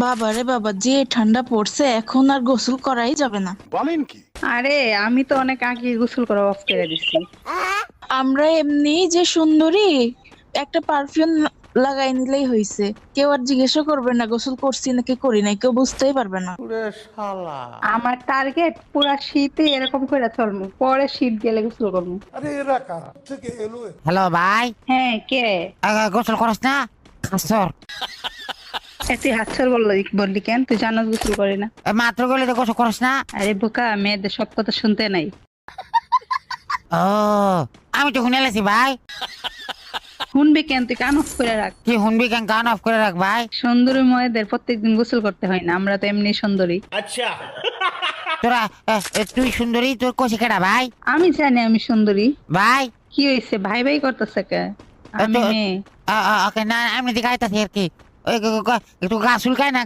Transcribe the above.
বাবা রে বাবা, যে ঠান্ডা পড়ছে এখন আর গোসল করাই যাবে না। বলেন কি? আরে আমি তো অনেক আগে গোসল করা অফ করে দিছি। আমরা এমনি যে সুন্দরী, একটা পারফিউম লাগাই নিলেই হইছে। কেউ আর জিজ্ঞাসা করবে না গোসল করছি নাকি করি নাই, কেউ বুঝতেই পারবে না। আমার টার্গেট পুরা শীতে এরকম করে চলবো, পরে শীত গেলে গোসল করবো। হ্যালো ভাই, হ্যাঁ, কে? গোসল করস না? খাসর তুই হাতছর বললি কেন? তুই জানাস গোসল করি না? মাত্র গেলে তো গোসল করস না? আরে বোকা, মেয়েদের সব কথা শুনতে নাই। ও, আমি তো শুনে লেছি ভাই। শুনবি কেন? তুই কান অফ করে রাখ। কি শুনবি কেন? কান অফ করে রাখ ভাই। সুন্দরী মেয়েদের প্রত্যেকদিন গোসল করতে হয় না, আমরা তো এমনি সুন্দরী। তোরা তুই সুন্দরী, তোর কষি কেডা ভাই? আমি জানি আমি সুন্দরী। ভাই কি হয়েছে? ভাই ভাই করতেছে কে? আমি মেয়ে। ওকে, না এমনি দিকে আইতাছি আর কি। ওই একটু গা চুলকায় না।